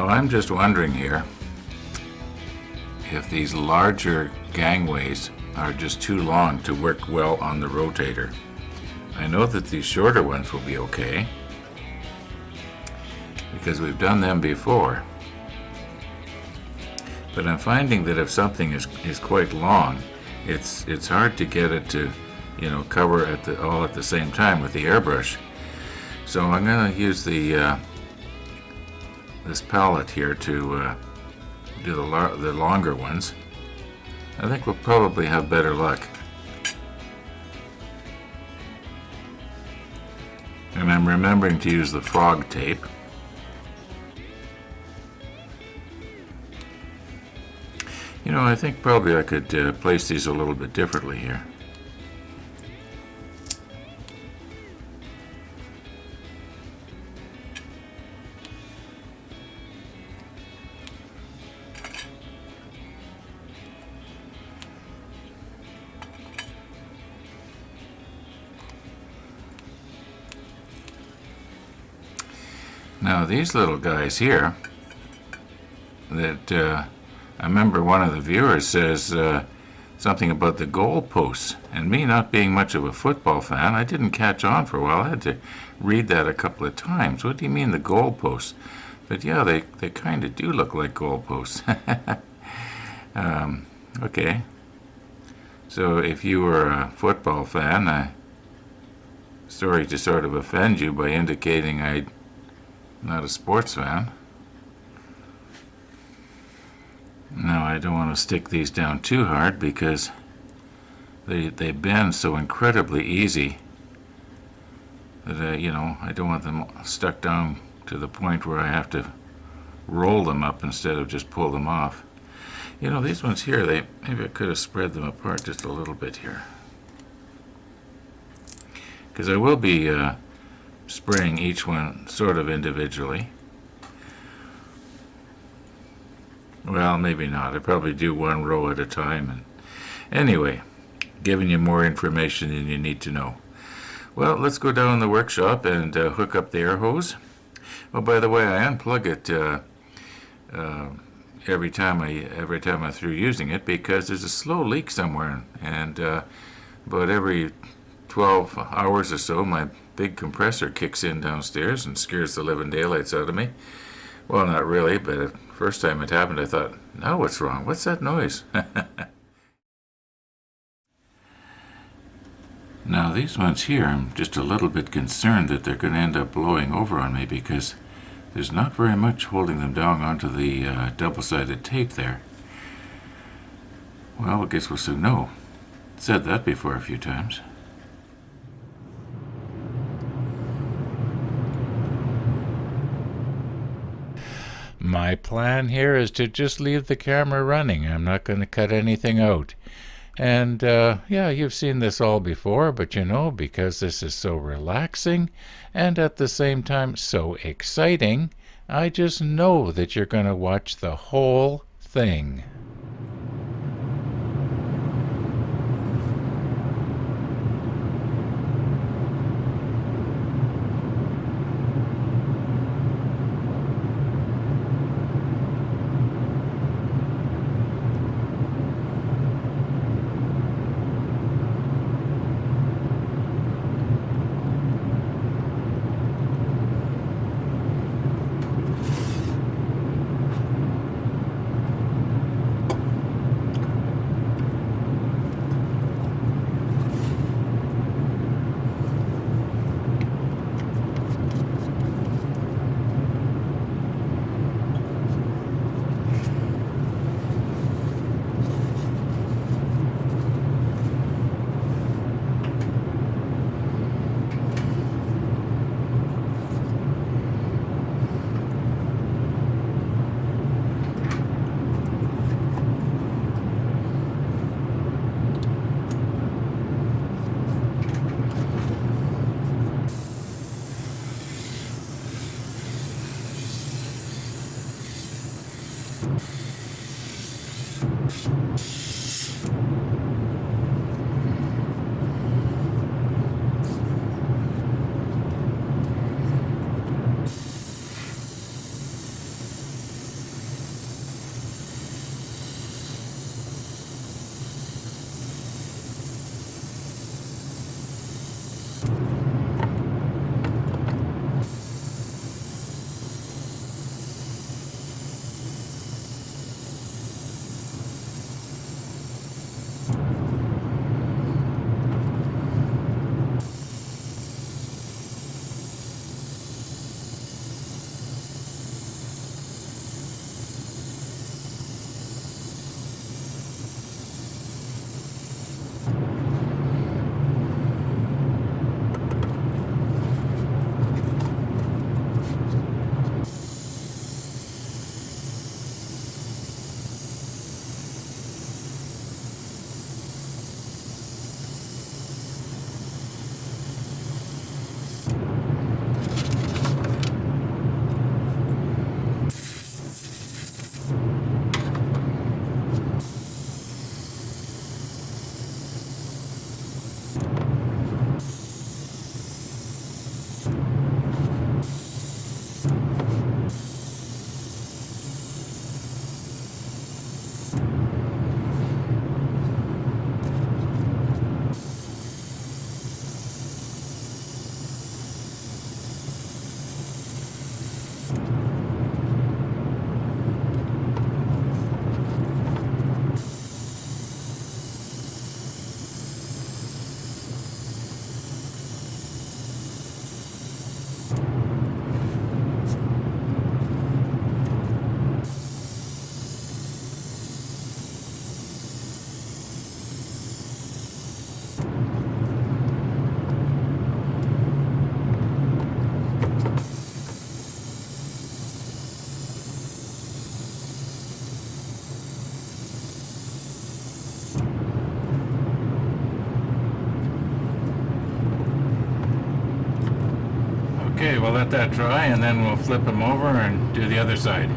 Now I'm just wondering here if these larger gangways are just too long to work well on the rotator. I know that these shorter ones will be okay because we've done them before. But I'm finding that if something is quite long, it's hard to get it to, cover all at the same time with the airbrush. So I'm going to use the this palette here to do the longer ones. I think we'll probably have better luck. And I'm remembering to use the frog tape. I think probably I could place these a little bit differently here. Now these little guys here, that I remember one of the viewers says something about the goal posts, and me not being much of a football fan, I didn't catch on for a while. I had to read that a couple of times. What do you mean the goal posts? But yeah, they kind of do look like goal posts. Okay. So if you were a football fan, sorry to sort of offend you by indicating I'm not a sports fan. Now I don't want to stick these down too hard because they bend so incredibly easy that I don't want them stuck down to the point where I have to roll them up instead of just pull them off. These ones here, maybe I could have spread them apart just a little bit here, because I will be spraying each one sort of individually. Well, maybe not. I probably do one row at a time. And anyway, giving you more information than you need to know. Well, let's go down in the workshop and hook up the air hose. Oh, by the way, I unplug it every time I'm through using it, because there's a slow leak somewhere, and about every 12 hours or so, my big compressor kicks in downstairs and scares the living daylights out of me. Well, not really, but the first time it happened, I thought, now what's wrong? What's that noise? Now, these ones here, I'm just a little bit concerned that they're going to end up blowing over on me, because there's not very much holding them down onto the double-sided tape there. Well, I guess we'll soon know. Said that before a few times. My plan here is to just leave the camera running. I'm not going to cut anything out. And yeah, you've seen this all before, but because this is so relaxing and at the same time so exciting, I just know that you're going to watch the whole thing. Okay, we'll let that dry and then we'll flip them over and do the other side.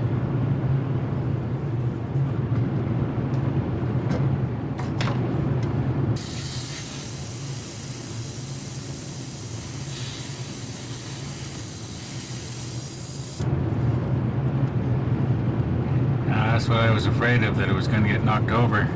That's what I was afraid of, that it was going to get knocked over.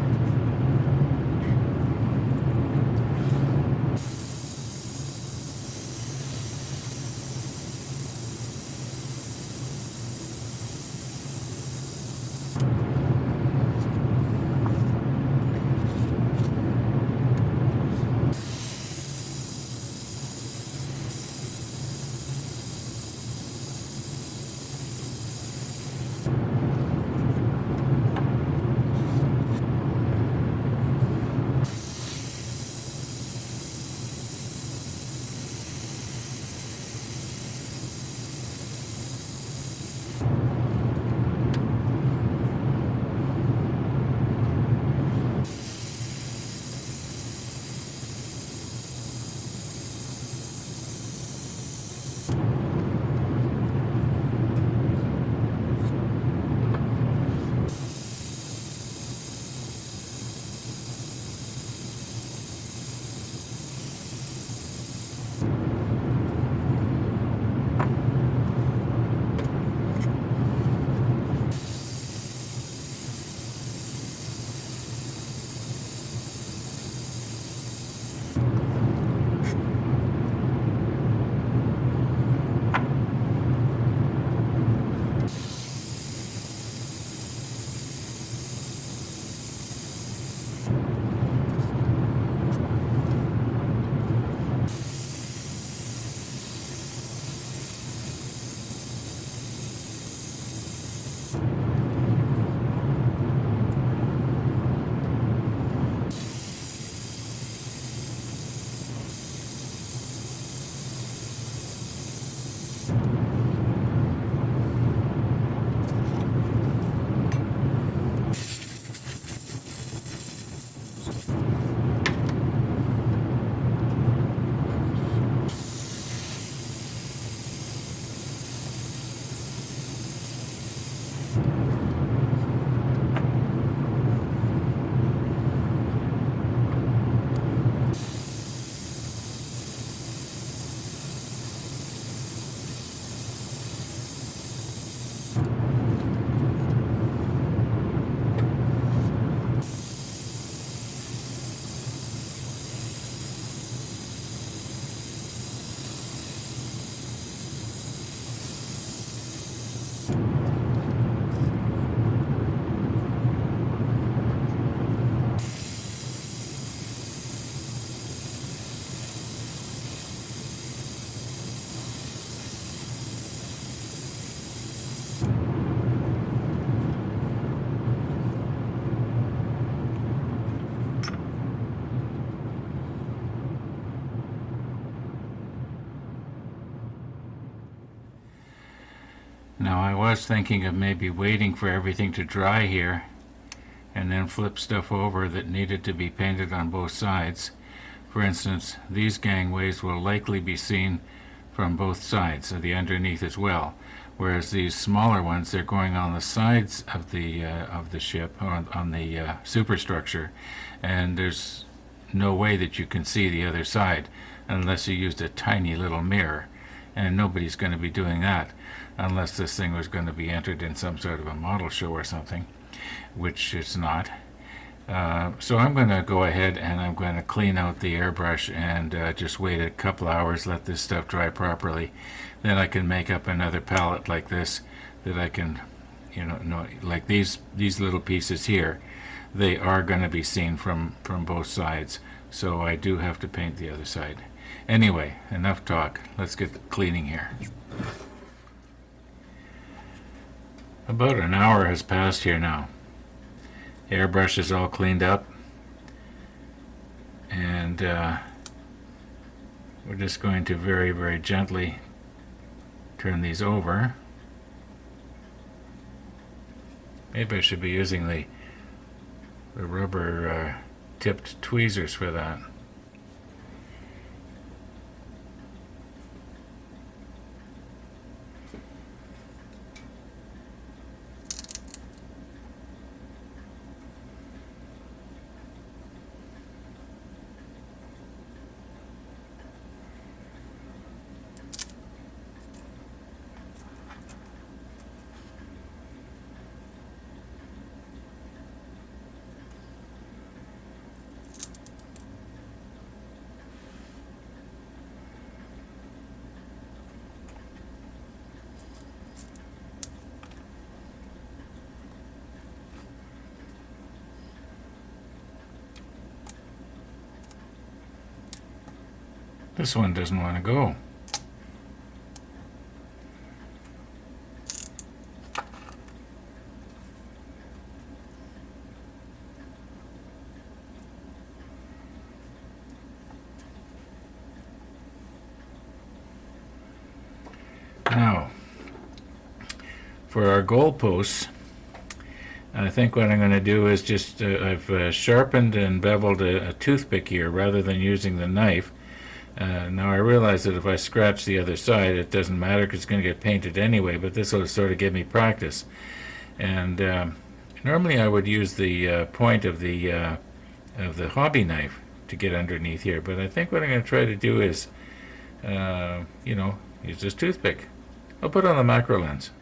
Now I was thinking of maybe waiting for everything to dry here and then flip stuff over that needed to be painted on both sides. For instance, these gangways will likely be seen from both sides, so the underneath as well. Whereas these smaller ones, they're going on the sides of the ship, or on the superstructure, and there's no way that you can see the other side unless you used a tiny little mirror. And nobody's going to be doing that unless this thing was going to be entered in some sort of a model show or something, which it's not. So I'm going to go ahead and I'm going to clean out the airbrush and just wait a couple hours, let this stuff dry properly. Then I can make up another palette like this that I can, like these little pieces here, they are going to be seen from both sides. So I do have to paint the other side. Anyway, enough talk. Let's get the cleaning here. About an hour has passed here now. The airbrush is all cleaned up, and we're just going to very, very gently turn these over. Maybe I should be using the rubber tipped tweezers for that. This one doesn't want to go. Now, for our goalposts, I think what I'm going to do is just, I've sharpened and beveled a toothpick here rather than using the knife. Now I realize that if I scratch the other side, it doesn't matter because it's going to get painted anyway, but this will sort of give me practice. And normally I would use the point of the hobby knife to get underneath here, but I think what I'm going to try to do is, use this toothpick. I'll put on the macro lens.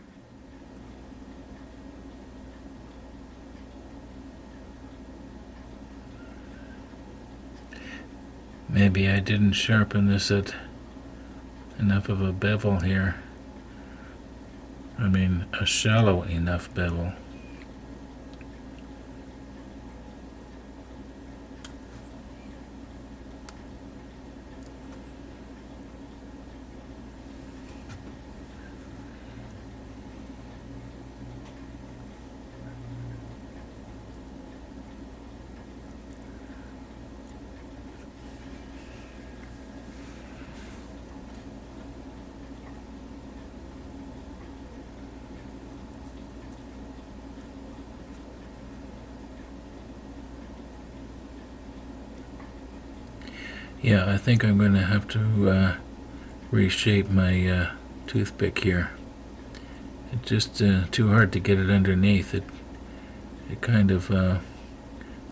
Maybe I didn't sharpen this at enough of a bevel here. I mean, a shallow enough bevel. Yeah, I think I'm going to have to reshape my toothpick here. It's just too hard to get it underneath. It kind of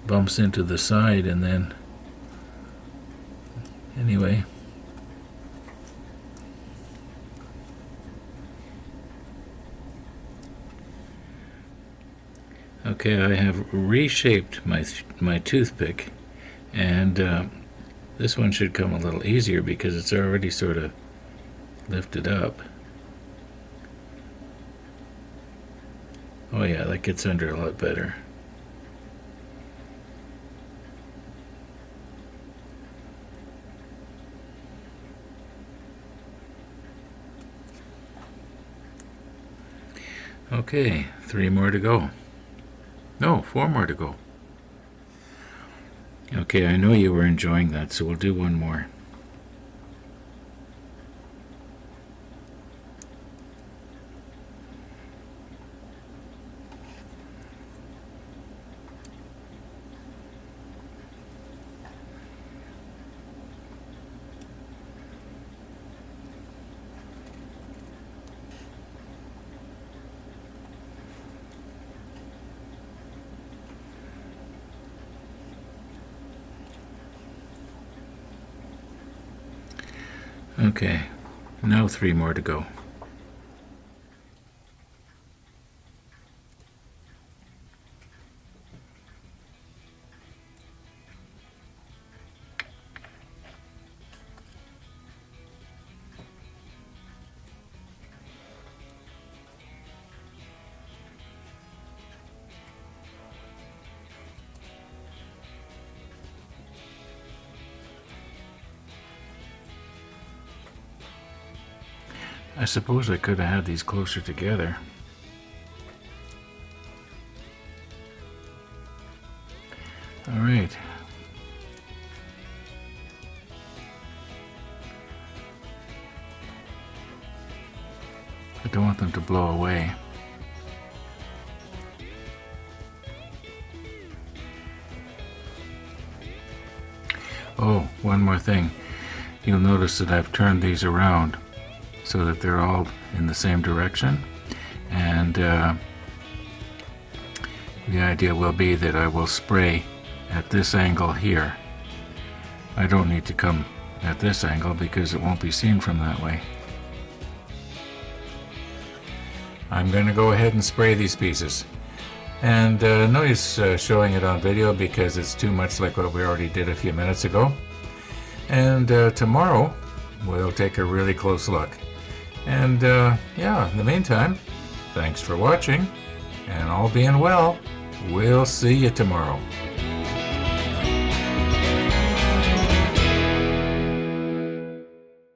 bumps into the side, and then anyway. Okay, I have reshaped my toothpick, and this one should come a little easier because it's already sort of lifted up. Oh yeah, that gets under a lot better. Okay, 3 more to go. No, 4 more to go. Okay, I know you were enjoying that, so we'll do one more. Okay, now 3 more to go. I suppose I could have had these closer together. All right. I don't want them to blow away. Oh, one more thing. You'll notice that I've turned these around so that they're all in the same direction, and the idea will be that I will spray at this angle here. I don't need to come at this angle because it won't be seen from that way. I'm going to go ahead and spray these pieces, and no use showing it on video because it's too much like what we already did a few minutes ago. And tomorrow we'll take a really close look. And yeah, in the meantime, thanks for watching, and all being well, we'll see you tomorrow.